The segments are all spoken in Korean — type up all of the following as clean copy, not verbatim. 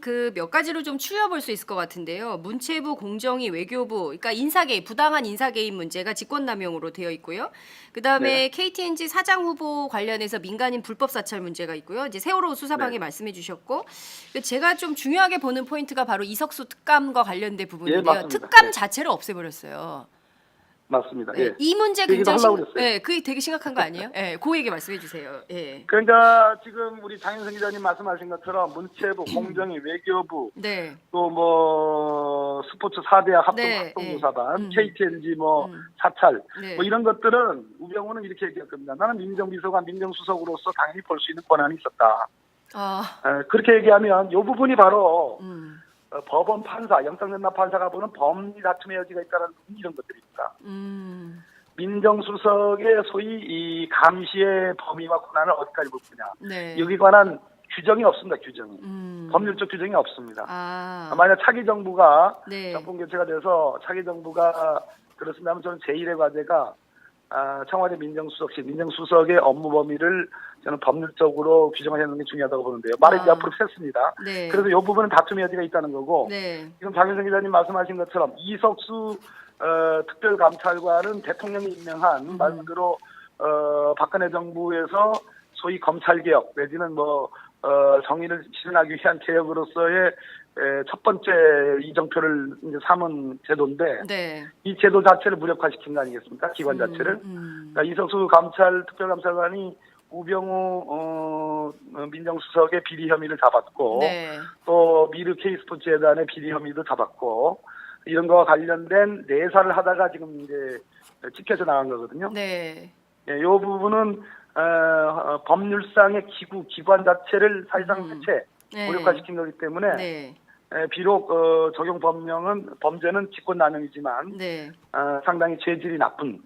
그 몇 가지로 좀 추려볼 수 있을 것 같은데요. 문체부, 공정위, 외교부, 그러니까 인사개입, 부당한 인사개입 문제가 직권남용으로 되어 있고요. 네, 그다음에 KTNG 사장 후보 관련해서 민간인 불법 사찰 문제가 있고요. 이제 세월호 네. 수사방에 말씀해 주셨고, 제가 좀 중요하게 보는 포인트가 바로 이석수 특감과 관련된 예, 부분인데요. 맞습니다. 특감 예, 자체를 없애버렸어요. 맞습니다. 예, 예. 이 문제 그 얘기도 굉장히 하려고 그랬어요. 그게 되게 심각한 거 아니에요? 예, 그 얘기 말씀해 주세요. 예. 그러니까 지금 우리 장윤성 기자님 말씀하신 것처럼 문체부, 공정위, 외교부, 네, 또 뭐 스포츠 4대학 네, 예, 합동조사반, KTNG 뭐 사찰, 뭐 네, 이런 것들은 우병우는 이렇게 얘기할 겁니다. 나는 민정비서관, 민정수석으로서 당연히 볼 수 있는 권한이 있었다. 아, 그렇게 얘기하면 이 부분이 바로 음, 법원 판사, 영장전담 판사가 보는 법리 다툼의 여지가 있다는 이런 것들입니다. 음, 민정수석의 소위 이 감시의 범위와 권한을 어디까지 볼 거냐. 네, 여기 관한 규정이 없습니다. 규정이. 음, 법률적 규정이 없습니다. 아, 만약 차기 정부가 네, 정권 교체가 돼서 차기 정부가 그렇습니다면 저는 제1의 과제가 청와대 민정수석실, 민정수석의 업무 범위를 저는 법률적으로 규정하는 게 중요하다고 보는데요. 말이 이제 앞으로 샜습니다. 네, 그래서 이 부분은 다툼의 여지가 있다는 거고 네, 지금 장윤성 기자님 말씀하신 것처럼 이석수 특별감찰관은 대통령이 임명한 말 그대로 박근혜 정부에서 소위 검찰개혁 내지는 뭐 정의를 실현하기 위한 개혁으로서의 첫 번째 이정표를 이제 삼은 제도인데 네, 이 제도 자체를 무력화시킨 거 아니겠습니까? 기관 자체를. 그러니까 이석수 특별감찰관이 우병우 민정수석의 비리 혐의를 잡았고 네, 또 미르 K스포츠 재단의 비리 혐의도 잡았고 이런 거와 관련된 내사를 하다가 지금 이제 찍혀서 나간 거거든요. 네, 이 부분은 법률상의 기관 자체를 사실상 해체, 네, 무력화시킨 거기 때문에 네, 비록 적용 범죄는 직권남용이지만 네. 상당히 죄질이 나쁜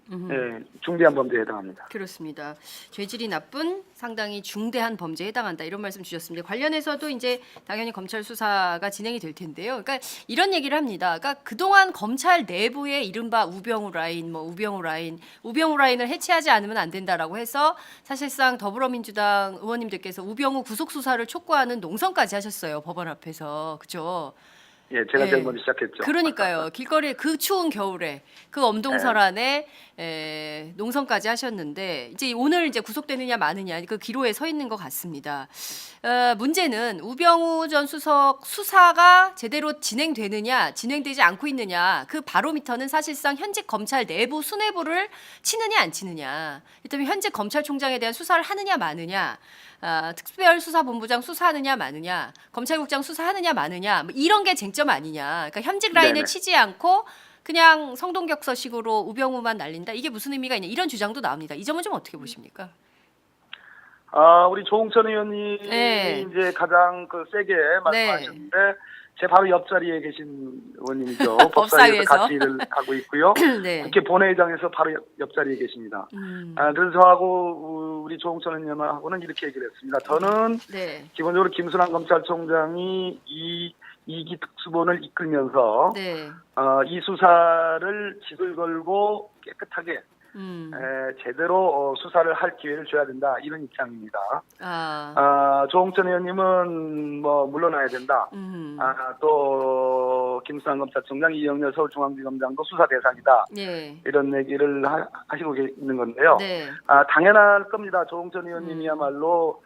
중대한 범죄에 해당합니다. 그렇습니다. 죄질이 나쁜 상당히 중대한 범죄에 해당한다 이런 말씀 주셨습니다. 관련해서도 이제 당연히 검찰 수사가 진행이 될 텐데요. 그러니까 이런 얘기를 합니다. 그러니까 그동안 검찰 내부에 이른바 우병우 라인, 우병우 라인을 해체하지 않으면 안 된다라고 해서 사실상 더불어민주당 의원님들께서 우병우 구속 수사를 촉구하는 농성까지 하셨어요. 법원 앞에서. 그죠? 예, 제가 예. 제일 먼저 시작했죠. 그러니까요. 길거리에 그 추운 겨울에 그 엄동설안에 농성까지 하셨는데 이제 오늘 이제 구속되느냐 마느냐 그 기로에 서 있는 것 같습니다. 문제는 우병우 전 수석 수사가 제대로 진행되지 않고 있느냐 그 바로미터는 사실상 현직 검찰 내부 수뇌부를 치느냐 안 치느냐. 일단 현직 검찰총장에 대한 수사를 하느냐 마느냐. 특별수사본부장 수사하느냐 마느냐, 검찰국장 수사하느냐 마느냐, 뭐 이런 게 쟁점 아니냐. 그러니까 현직 라인을 네네. 치지 않고 그냥 성동격서식으로 우병우만 날린다. 이게 무슨 의미가 있냐. 이런 주장도 나옵니다. 이 점은 좀 어떻게 보십니까? 우리 조홍천 의원님이 네. 이제 가장 세게 말씀하셨는데 제 바로 옆자리에 계신 의원님이죠. 법사위에서 법사위에서. 같이 일을 하고 있고요. 네. 국회 본회의장에서 바로 옆자리에 계십니다. 그래서 저하고 우리 조홍천 의원님하고는 이렇게 얘기를 했습니다. 저는 네. 기본적으로 김순환 검찰총장이 이기 특수본을 이끌면서 네. 이 수사를 직을 걸고 깨끗하게 제대로 수사를 할 기회를 줘야 된다 이런 입장입니다. 조홍천 의원님은 뭐 물러나야 된다. 또 김수환 검찰총장, 이영렬 서울중앙지검장도 수사 대상이다. 네. 이런 얘기를 하시고 있는 건데요. 네. 당연할 겁니다. 조홍천 의원님이야말로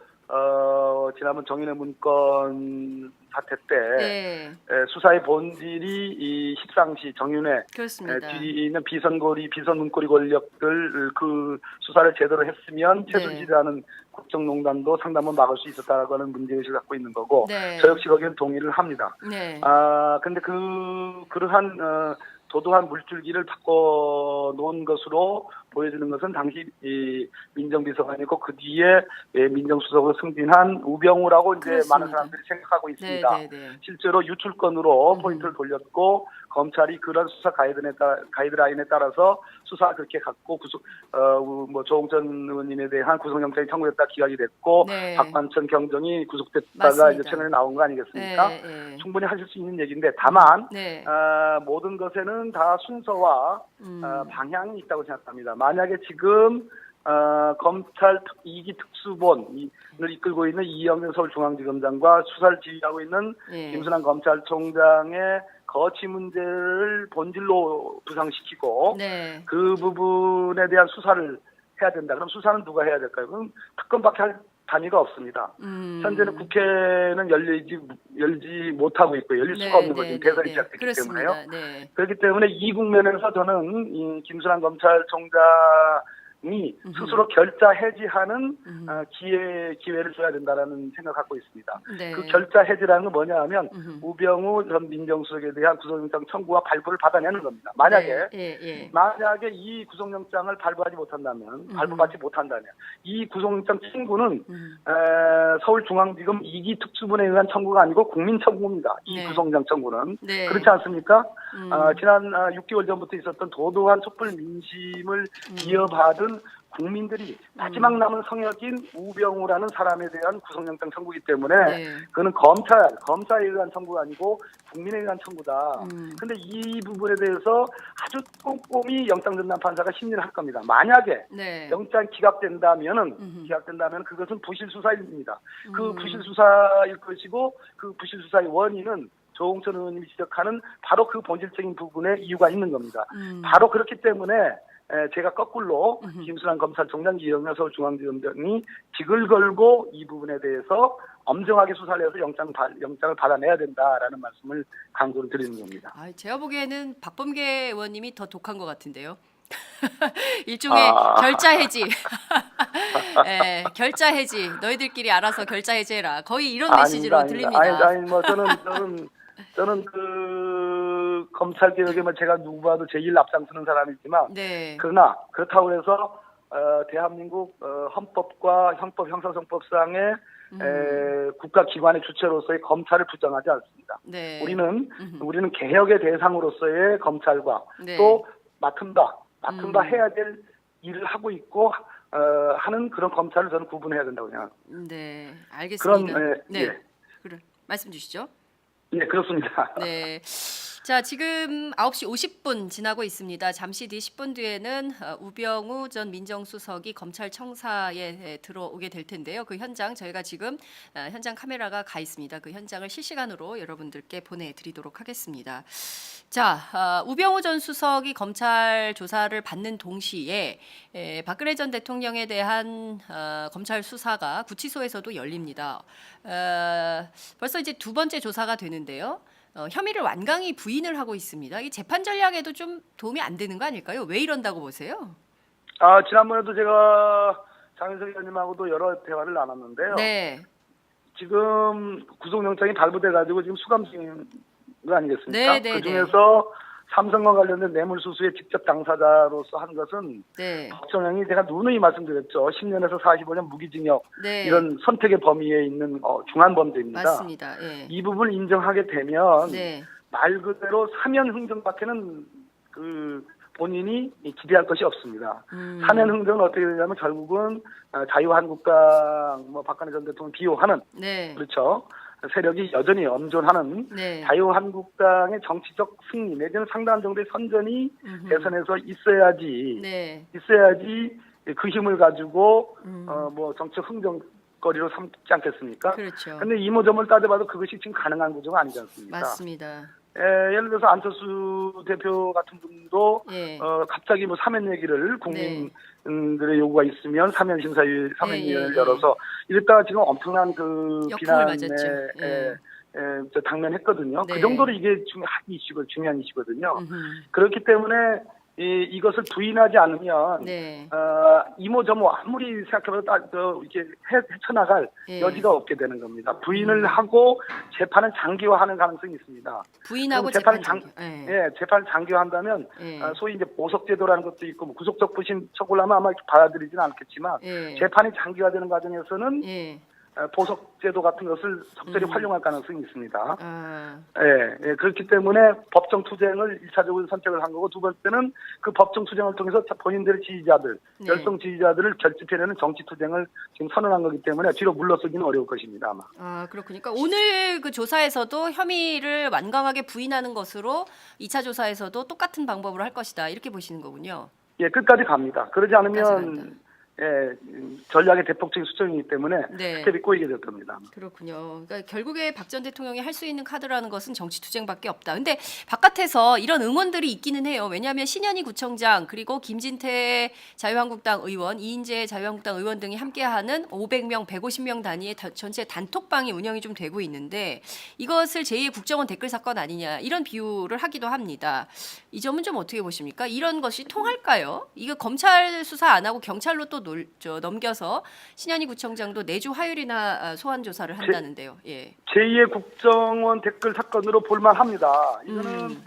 지난번 정인의 문건 사태 때 수사의 본질이 이 십상시 정윤회 뒤에 있는 비선 문고리 권력들 그 수사를 제대로 했으면 최순실이라는 국정농단도 상당히 막을 수 있었다라고 하는 문제의식을 갖고 있는 거고 저 역시 거기는 동의를 합니다. 근데 그러한 도도한 물줄기를 바꿔놓은 것으로 보여지는 것은 당시 이 민정비서관이고 그 뒤에 민정수석으로 승진한 우병우라고 이제 많은 사람들이 생각하고 있습니다. 실제로 유출건으로 포인트를 돌렸고 검찰이 그런 수사 가이드라인에 따라서 수사 그렇게 갖고 조홍천 의원님에 대한 구속영장이 청구됐다 기각이 됐고 박관천 경정이 구속됐다가 이제 최근에 나온 거 아니겠습니까? 충분히 하실 수 있는 얘기인데 다만 모든 것에는 다 순서와 방향이 있다고 생각합니다. 만약에 지금 검찰 2기 특수본을 이끌고 있는 이영렬 서울중앙지검장과 수사를 지휘하고 있는 예. 김순환 검찰총장의 거취 문제를 본질로 부상시키고 네. 그 부분에 대한 수사를 해야 된다. 그럼 수사는 누가 해야 될까요? 그럼 특검밖에 할 단위가 없습니다. 현재는 국회는 열지 못하고 있고 열릴 수가 없는 거죠. 대선이 시작됐기 때문에요. 네. 그렇기 때문에 이 국면에서 저는 이 김순환 검찰총장 이 스스로 결자 해지하는 기회를 줘야 된다라는 생각 갖고 있습니다. 네. 그 결자 해지라는 건 뭐냐 하면 우병우 전 민정수석에 대한 구속영장 청구와 발부를 받아내는 겁니다. 만약에 만약에 이 구속영장을 발부하지 못한다면 발부받지 못한다면 이 구속영장 청구는 서울중앙지검 2기 특수본에 의한 청구가 아니고 국민 청구입니다. 이 구속영장 청구는 그렇지 않습니까? 지난 6개월 전부터 있었던 도도한 촛불 민심을 이어받은 국민들이 마지막 남은 성역인 우병우라는 사람에 대한 구속영장 청구이기 때문에 그거는 검사에 의한 청구가 아니고 국민에 의한 청구다. 근데 이 부분에 대해서 아주 꼼꼼히 영장전담 판사가 심리를 할 겁니다. 만약에 영장 기각된다면은 그것은 부실 수사입니다. 그 부실 수사일 것이고 그 부실 수사의 원인은 조홍천 의원님이 지적하는 바로 그 본질적인 부분에 이유가 있는 겁니다. 바로 그렇기 때문에 제가 거꾸로 김순환 검찰총장, 이영렬 서울중앙지검장이 직을 걸고 이 부분에 대해서 엄정하게 수사를 해서 영장을 받아내야 된다라는 말씀을 강조를 드리는 겁니다. 제가 보기에는 박범계 의원님이 더 독한 것 같은데요. 일종의 결자 해지. 네, 결자 해지. 너희들끼리 알아서 결자 해지해라. 거의 이런 메시지로 들립니다. 저는 그 검찰 개혁에 제가 누구봐도 제일 앞장서는 사람이지만 그러나 그렇다고 해서 대한민국 헌법과 형사성법상의 국가기관의 주체로서의 검찰을 부정하지 않습니다. 우리는 개혁의 대상으로서의 검찰과 또 맡은 바 해야 될 일을 하고 있고 하는 그런 검찰을 저는 구분해야 된다고 생각합니다. 네, 알겠습니다. 그럼 말씀 주시죠. 네, 그렇습니다. 네. 자, 지금 9시 50분 지나고 있습니다. 잠시 뒤 10분 뒤에는 우병우 전 민정수석이 검찰청사에 들어오게 될 텐데요. 그 현장 저희가 지금 현장 카메라가 가 있습니다. 그 현장을 실시간으로 여러분들께 보내드리도록 하겠습니다. 자, 우병우 전 수석이 검찰 조사를 받는 동시에 박근혜 전 대통령에 대한 검찰 수사가 구치소에서도 열립니다. 벌써 이제 두 번째 조사가 되는데요. 혐의를 완강히 부인을 하고 있습니다. 이 재판 전략에도 좀 도움이 안 되는 거 아닐까요? 왜 이런다고 보세요? 지난번에도 제가 장윤석 의원님하고도 여러 대화를 나눴는데요. 지금 구속영장이 발부돼가지고 지금 수감 중인 거 아니겠습니까? 그중에서 삼성과 관련된 뇌물수수의 직접 당사자로서 한 것은 법정형이 제가 누누이 말씀드렸죠. 10년에서 45년 무기징역 이런 선택의 범위에 있는 중한 범죄입니다. 맞습니다. 이 부분을 인정하게 되면 말 그대로 사면흥정밖에는 그 본인이 기대할 것이 없습니다. 사면흥정은 어떻게 되냐면 결국은 자유한국당 박근혜 전 대통령 비호하는 그렇죠. 세력이 여전히 엄존하는 자유한국당의 정치적 승리 내지는 상당한 정도의 선전이 대선에서 있어야지 그 힘을 가지고 정치적 흥정거리로 삼지 않겠습니까? 그런데 이모저모를 따져봐도 그것이 지금 가능한 구조가 아니지 않습니까? 맞습니다. 예를 들어서 안철수 대표 같은 분도 갑자기 사면 얘기를 국민들의 요구가 있으면 사면위원회를 열어서 이랬다가 지금 엄청난 그 비난에 당면했거든요. 그 정도로 이게 중요한 이슈거든요. 그렇기 때문에 이것을 부인하지 않으면 이모저모 아무리 생각해봐도 이렇게 헤쳐나갈 여지가 없게 되는 겁니다. 부인을 하고 재판을 장기화하는 가능성이 있습니다. 부인하고 재판을 장기화한다면 소위 이제 보석제도라는 것도 있고 구속적 부심 처벌을 하면 아마 받아들이지는 않겠지만 재판이 장기화되는 과정에서는 보석제도 같은 것을 적절히 활용할 가능성이 있습니다. 그렇기 때문에 법정 투쟁을 1차적으로 선택을 한 거고 두 번째는 그 법정 투쟁을 통해서 본인들의 지지자들, 열성 지지자들을 결집해내는 정치 투쟁을 지금 선언한 거기 때문에 뒤로 물러서기는 어려울 것입니다. 아마. 그렇군요. 그러니까 오늘 그 조사에서도 혐의를 완강하게 부인하는 것으로 2차 조사에서도 똑같은 방법으로 할 것이다. 이렇게 보시는 거군요. 끝까지 갑니다. 그러지 않으면 전략의 대폭적인 수정이기 때문에 네. 스텝이 꼬이게 될 겁니다. 그렇군요. 그러니까 결국에 박 전 대통령이 할 수 있는 카드라는 것은 정치 투쟁밖에 없다. 근데 바깥에서 이런 응원들이 있기는 해요. 왜냐하면 신현희 구청장 그리고 김진태 자유한국당 의원, 이인재 자유한국당 의원 등이 함께하는 500명, 150명 단위의 전체 단톡방이 운영이 좀 되고 있는데 이것을 제2의 국정원 댓글 사건 아니냐 이런 비유를 하기도 합니다. 이 점은 좀 어떻게 보십니까? 이런 것이 통할까요? 이거 검찰 수사 안 하고 경찰로 또 넘겨서 신현희 구청장도 내주 화요일이나 소환 조사를 한다는데요. 예. 제2의 국정원 댓글 사건으로 볼만합니다. 이거는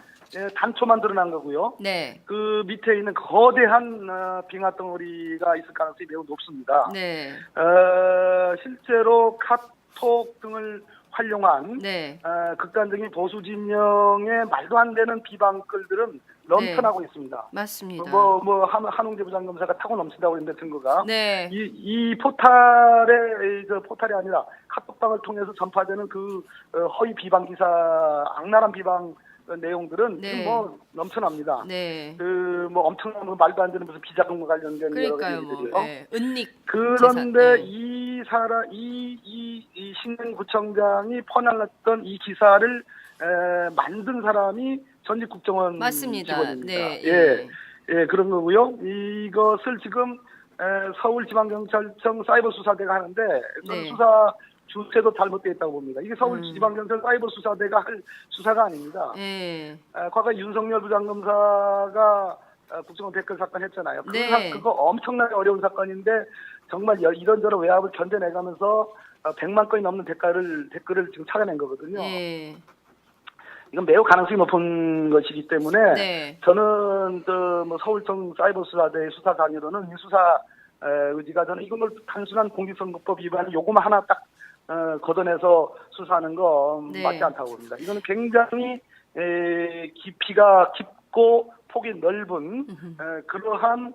단초만 드러난 거고요. 네. 그 밑에 있는 거대한 빙하 덩어리가 있을 가능성이 매우 높습니다. 네. 실제로 카톡 등을 활용한 네. 극단적인 보수 진영의 말도 안 되는 비방글들은 넘쳐나고 있습니다. 맞습니다. 한웅재 부장검사가 타고 넘친다고 했는데 증거가 네. 이 포탈이 아니라 카톡방을 통해서 전파되는 그 허위 비방 기사, 악랄한 비방 내용들은 네. 지금 뭐 넘쳐납니다. 네. 엄청난 말도 안 되는 무슨 비자금과 관련된 여러 그러니까요. 가지 얘기들이요. 네. 은닉. 그런데 재산. 네. 이 신현구청장이 퍼날랐던 이 기사를 만든 사람이 전직 국정원 맞습니다. 직원입니다. 네. 예, 그런 거고요. 이것을 지금 서울지방경찰청 사이버수사대가 하는데 저는 네. 수사 주체도 잘못되어 있다고 봅니다. 이게 서울지방경찰 사이버수사대가 할 수사가 아닙니다. 네. 과거 윤석열 부장검사가 국정원 댓글 사건 했잖아요. 네. 그거 엄청나게 어려운 사건인데 정말 이런저런 외압을 견뎌내가면서 100만 건이 넘는 댓글을 지금 찾아낸 거거든요. 네. 이건 매우 가능성이 높은 것이기 때문에 네. 저는 서울청 사이버수사대 수사단위로는 이 수사 의지가 저는 이걸 단순한 공직선거법 위반 요거만 하나 딱 걷어내서 수사하는 건 네. 맞지 않다고 봅니다. 이거는 굉장히 깊이가 깊고 폭이 넓은 그러한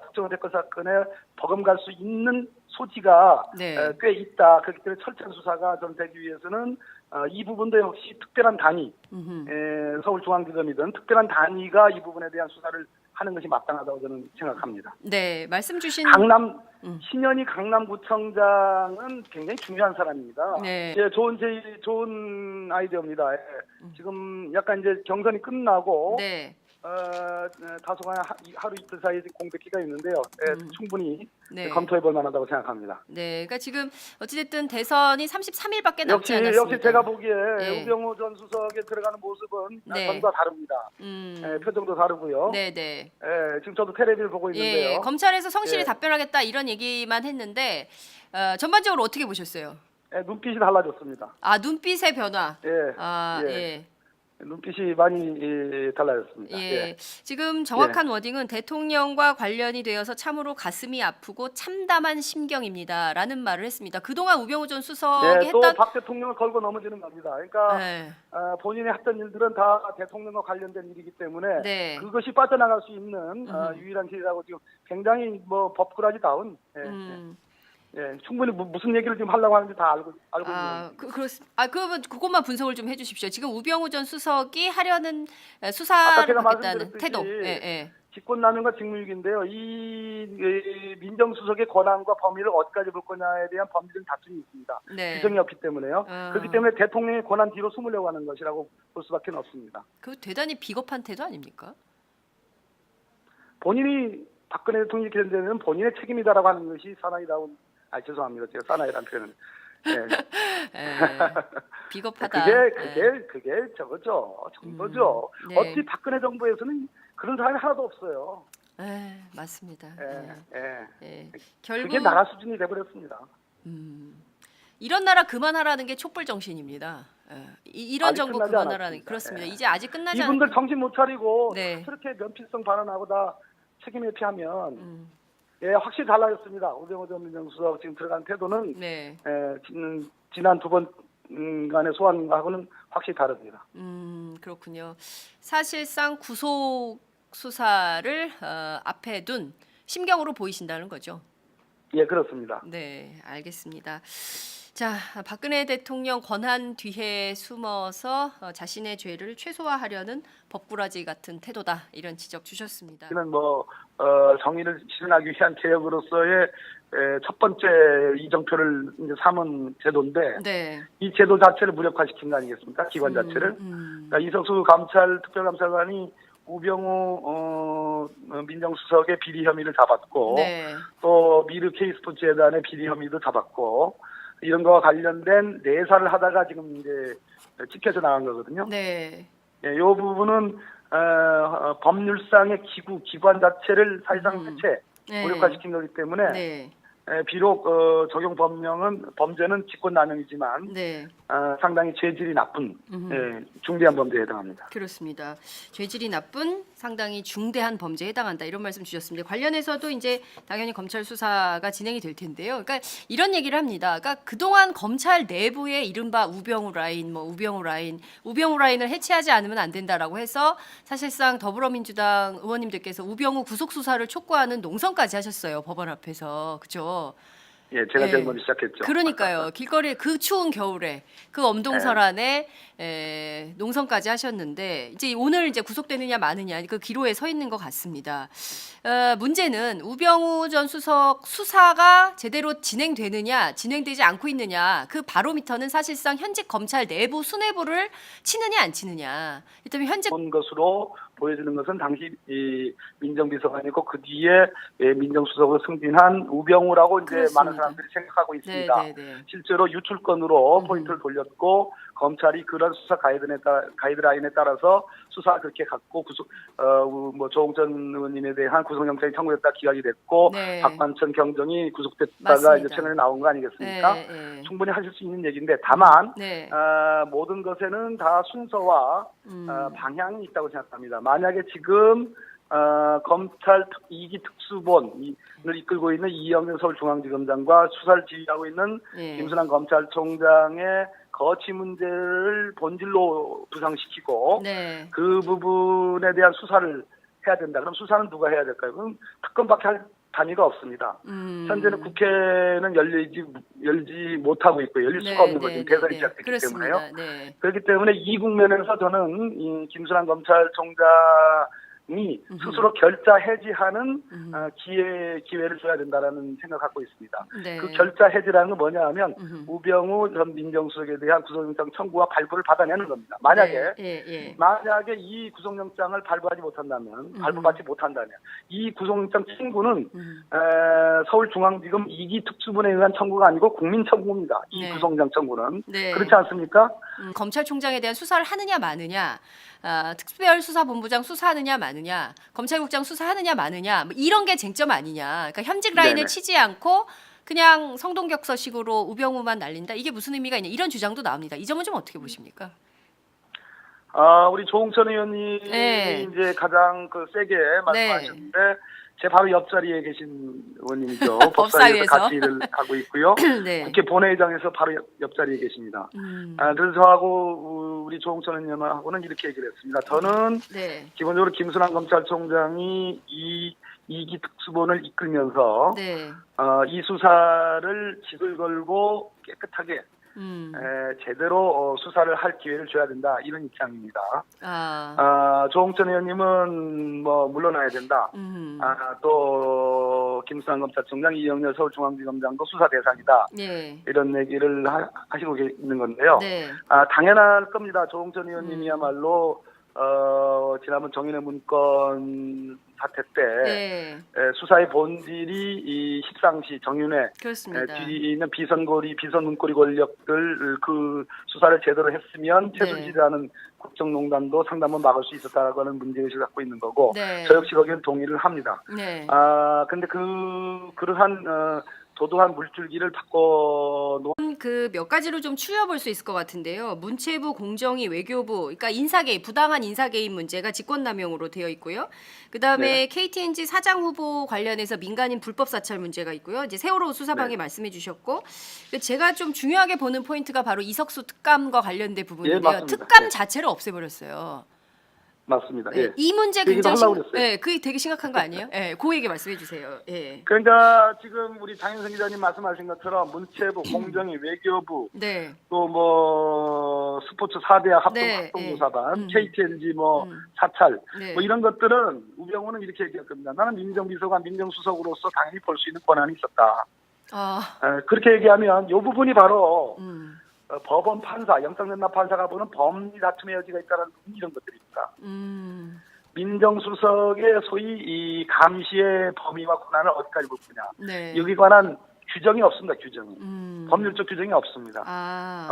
국정원 댓글 사건에 버금갈 수 있는 소지가 네. 꽤 있다. 그렇기 때문에 철저한 수사가 전 되기 위해서는 이 부분도 역시 특별한 단위, 서울중앙지검이든 특별한 단위가 이 부분에 대한 수사를 하는 것이 마땅하다고 저는 생각합니다. 네, 말씀 주신 신현희 강남구청장은 굉장히 중요한 사람입니다. 네. 예, 좋은 아이디어입니다. 예. 지금 약간 이제 경선이 끝나고 네. 다소간 하루 이틀 사이에 공백기가 있는데요. 충분히 네. 검토해 볼 만하다고 생각합니다. 네, 그러니까 지금 어찌됐든 대선이 33일밖에 남지 않았습니다. 역시 제가 보기에 네. 우병우 전 수석에 들어가는 모습은 네. 전과 다릅니다. 표정도 다르고요. 네네. 지금 저도 텔레비를 보고 있는데요. 예, 검찰에서 성실히 예. 답변하겠다 이런 얘기만 했는데 전반적으로 어떻게 보셨어요? 눈빛이 달라졌습니다. 아, 눈빛의 변화. 예. 아, 예. 예. 눈빛이 많이 달라졌습니다. 예. 예. 지금 정확한 워딩은 대통령과 관련이 되어서 참으로 가슴이 아프고 참담한 심경입니다라는 말을 했습니다. 그동안 우병우 전 수석이 또 했던 박 대통령을 걸고 넘어지는 겁니다. 그러니까 네. 본인이 했던 일들은 다 대통령과 관련된 일이기 때문에 네. 그것이 빠져나갈 수 있는 유일한 길이라고 지금 굉장히 버프라지다운 충분히 무슨 얘기를 지금 하려고 하는지 다 알고 있는 그러면 그것만 분석을 좀 해주십시오. 지금 우병우 전 수석이 하려는 아까 수사를 제가 받겠다는 말씀드렸듯이 태도. 예. 직권남용과 직무유기인데요. 이 민정수석의 권한과 범위를 어디까지 볼 거냐에 대한 법리적 다툼이 있습니다. 네. 규정이 없기 때문에요. 그렇기 때문에 대통령의 권한 뒤로 숨으려고 하는 것이라고 볼 수밖에 없습니다. 그 대단히 비겁한 태도 아닙니까? 본인이 박근혜 대통령이 이렇게 된 데는 본인의 책임이다라고 하는 것이 사나이다운 죄송합니다. 제가 사나이라는 표현은. 비겁하다. 그게 저거죠. 정도죠. 네. 어찌 박근혜 정부에서는 그런 사람이 하나도 없어요. 맞습니다. 결국 그게 나라 수준이 돼버렸습니다. 이런 나라 그만하라는 게 촛불 정신입니다. 이런 정부 그만하라는 게 그렇습니다. 이제 아직 끝나지 않았 이분들 정신 못 차리고 네. 그렇게 면피성 발언하고 다 책임 회피하면 확실히 달라졌습니다. 우병우 전 민정수석 지금 들어간 태도는 네. 지난 두 번간의 소환하고는 확실히 다릅니다. 그렇군요. 사실상 구속 수사를 앞에 둔 심경으로 보이신다는 거죠. 예, 그렇습니다. 네, 알겠습니다. 자, 박근혜 대통령 권한 뒤에 숨어서 자신의 죄를 최소화하려는 법꾸라지 같은 태도다 이런 지적 주셨습니다. 이는 정의를 실현하기 위한 개혁으로서의 첫 번째 이정표를 이제 삼은 제도인데 네. 이 제도 자체를 무력화시킨 거 아니겠습니까? 기관 자체를. 그러니까 이석수 특별감찰관이 우병우 민정수석의 비리 혐의를 잡았고 네. 또 미르 K스포츠 재단의 비리 혐의도 잡았고 이런 거와 관련된 내사를 하다가 지금 이제 찍혀서 나간 거거든요. 네. 이 부분은 법률상의 기관 자체를 사실상 해체, 무력화시킨 거기 때문에 네. 비록 적용 범죄는 직권남용이지만 네. 상당히 죄질이 나쁜 중대한 범죄에 해당합니다. 그렇습니다. 죄질이 나쁜 상당히 중대한 범죄에 해당한다 이런 말씀 주셨습니다. 관련해서도 이제 당연히 검찰 수사가 진행이 될 텐데요. 그러니까 이런 얘기를 합니다. 그러니까 그동안 검찰 내부의 이른바 우병우 라인을 해체하지 않으면 안 된다라고 해서 사실상 더불어민주당 의원님들께서 우병우 구속 수사를 촉구하는 농성까지 하셨어요. 법원 앞에서. 그죠? 예, 제가 제일 먼저 시작했죠. 그러니까요. 길거리에 그 추운 겨울에 그 엄동설안에 농성까지 하셨는데 이제 오늘 이제 구속되느냐 마느냐 그 기로에 서 있는 것 같습니다. 문제는 우병우 전 수석 수사가 제대로 진행되지 않고 있느냐 그 바로미터는 사실상 현직 검찰 내부 수뇌부를 치느냐 안 치느냐. 일단 현재 본 것으로 보여지는 것은 당시 이 민정비서관이고 그 뒤에 민정수석으로 승진한 우병우라고 이제 그렇습니다. 많은 사람들이 생각하고 있습니다. 네네네. 실제로 유출건으로 포인트를 돌렸고 검찰이 그런 수사 가이드라인에 따라서 수사 그렇게 갖고 조홍천 의원님에 대한 구속영장이 청구됐다 기각이 됐고 네. 박관천 경정이 구속됐다가 맞습니다. 이제 최근에 나온 거 아니겠습니까? 네. 충분히 하실 수 있는 얘기인데 다만 네. 모든 것에는 다 순서와 방향이 있다고 생각합니다. 만약에 지금 검찰 2기 특수본을 이끌고 있는 이영렬 서울중앙지검장과 수사를 지휘하고 있는 김순환 검찰총장의 거취 문제를 본질로 부상시키고 그 부분에 대한 수사를 해야 된다. 그럼 수사는 누가 해야 될까요? 그럼 특검밖에 할 단위가 없습니다. 현재는 국회는 열지 못하고 있고 열릴 수가 없는 거죠. 대선이 시작됐기 때문에요. 그렇기 때문에 이 국면에서 저는 이 김순환 검찰총장이 스스로 결자 해지하는 기회를 줘야 된다라는 생각을 갖고 있습니다. 그 결자 해지라는 건 뭐냐 하면 우병우 전 민정수석에 대한 구속영장 청구와 발부를 받아내는 겁니다. 만약에 이 구속영장을 발부받지 못한다면 이 구속영장 청구는 서울중앙지검 2기 특수본에 의한 청구가 아니고 국민 청구입니다. 이 구속영장 청구는. 그렇지 않습니까? 검찰총장에 대한 수사를 하느냐 마느냐, 특별수사본부장 수사하느냐 마느냐, 검찰국장 수사하느냐 마느냐 뭐 이런 게 쟁점 아니냐. 그러니까 현직 라인을 치지 않고 그냥 성동격서식으로 우병우만 날린다. 이게 무슨 의미가 있냐. 이런 주장도 나옵니다. 이 점은 좀 어떻게 보십니까? 우리 조홍천 의원님이 이제 가장 세게 말씀하셨는데 제 바로 옆자리에 계신 의원님이죠. 법사위에서 같이 일을 하고 있고요. 국회 본회의장에서 바로 옆자리에 계십니다. 그래서 저하고 우리 조홍천 의원님하고는 이렇게 얘기를 했습니다. 저는 기본적으로 김순환 검찰총장이 이 2기 특수본을 이끌면서 이 수사를 직을 걸고 깨끗하게 제대로 수사를 할 기회를 줘야 된다 이런 입장입니다. 조홍천 의원님은 물러나야 된다. 또 김순환 검찰총장, 이영렬 서울중앙지검장도 수사 대상이다. 이런 얘기를 하시고 있는 건데요. 당연할 겁니다. 조홍천 의원님이야말로 지난번 정인의 문건 사태 때 수사의 본질이 이 십상시 정윤회 뒤에 있는 비선 문고리 권력들 그 수사를 제대로 했으면 최순실이라는 국정농단도 상당히 막을 수 있었다라고 하는 문제의식을 갖고 있는 거고 저 역시 거기는 동의를 합니다. 근데 그러한 도도한 물줄기를 바꿔놓은 그 몇 가지로 좀 추려볼 수 있을 것 같은데요. 문체부, 공정위, 외교부, 그러니까 부당한 인사 개입 문제가 직권남용으로 되어 있고요. 그다음에 KTNG 사장 후보 관련해서 민간인 불법 사찰 문제가 있고요. 이제 세월호 수사방해 말씀해 주셨고 제가 좀 중요하게 보는 포인트가 바로 이석수 특감과 관련된 부분인데요. 특감 자체를 없애버렸어요. 맞습니다. 네. 예. 이 문제 그 얘기도 굉장히 하려고 그랬어요. 예, 그게 되게 심각한 거 아니에요? 예, 그 얘기 말씀해 주세요. 예. 그러니까 지금 우리 장윤성 기자님 말씀하신 것처럼 문체부, 공정위, 외교부, 네. 또 뭐 스포츠 4대학 네, 합동조사반, KTNG 뭐 사찰 네. 뭐 이런 것들은 우병우는 이렇게 얘기할 겁니다. 나는 민정비서관, 민정수석으로서 당연히 볼 수 있는 권한이 있었다. 그렇게 얘기하면 이 부분이 바로 법원 판사, 영장전담 판사가 보는 법리 다툼의 여지가 있다는 이런 것들입니다. 민정수석의 소위 이 감시의 범위와 권한을 어디까지 볼 거냐. 네. 여기 관한 규정이 없습니다. 규정이. 법률적 규정이 없습니다.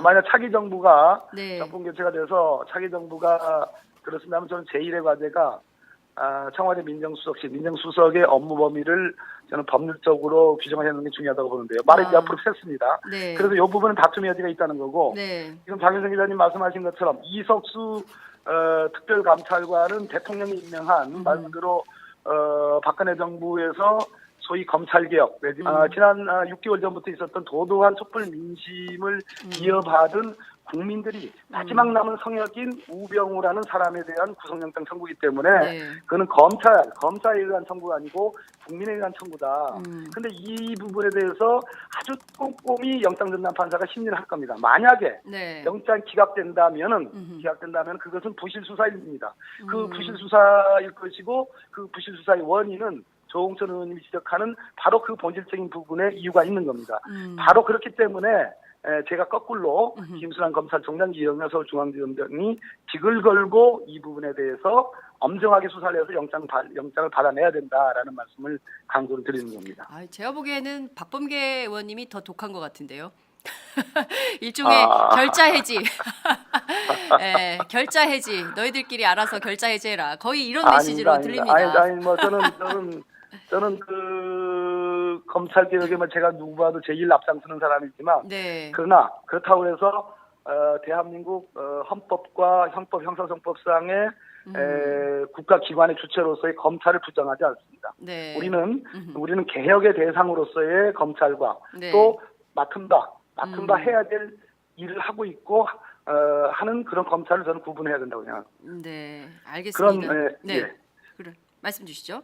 만약 차기 정부가 네. 정권 교체가 돼서 차기 정부가 그렇습니다면 저는 제1의 과제가 청와대 민정수석실, 민정수석의 업무 범위를 저는 법률적으로 규정을 해놓는 게 중요하다고 보는데요. 말이 앞으로 샜습니다. 네. 그래서 이 부분은 다툼의 여지가 있다는 거고 네. 지금 장윤성 기자님 말씀하신 것처럼 이석수 특별감찰관은 대통령이 임명한 말 그대로 박근혜 정부에서 소위 검찰개혁, 지난 6개월 전부터 있었던 도도한 촛불 민심을 이어받은 국민들이 마지막 남은 성역인 우병우라는 사람에 대한 구속영장 청구이기 때문에 그거는 검사에 의한 청구가 아니고 국민에 의한 청구다. 근데 이 부분에 대해서 아주 꼼꼼히 영장전담 판사가 심리를 할 겁니다. 만약에 영장이 기각된다면 그것은 부실 수사입니다. 그 부실 수사일 것이고 그 부실 수사의 원인은 조홍천 의원님이 지적하는 바로 그 본질적인 부분에 이유가 있는 겁니다. 바로 그렇기 때문에 제가 거꾸로 김순환 검찰총장, 이영렬 서울중앙지검장이 직을 걸고 이 부분에 대해서 엄정하게 수사를 해서 영장을 받아내야 된다라는 말씀을 강조를 드리는 겁니다. 제가 보기에는 박범계 의원님이 더 독한 것 같은데요. 일종의 결자 해지. 예, 결자 해지. 너희들끼리 알아서 결자 해지해라. 거의 이런 메시지로 들립니다. 뭐 저는 그 검찰 개혁에 제가 누구봐도 제일 앞장서는 사람이지만 그러나 그렇다고 해서 대한민국 헌법과 형사성법상의 국가기관의 주체로서의 검찰을 부정하지 않습니다. 우리는 개혁의 대상으로서의 검찰과 또 맡은 바 해야 될 일을 하고 있고 하는 그런 검찰을 저는 구분해야 된다고 생각합니다. 네, 알겠습니다. 그래, 말씀 주시죠.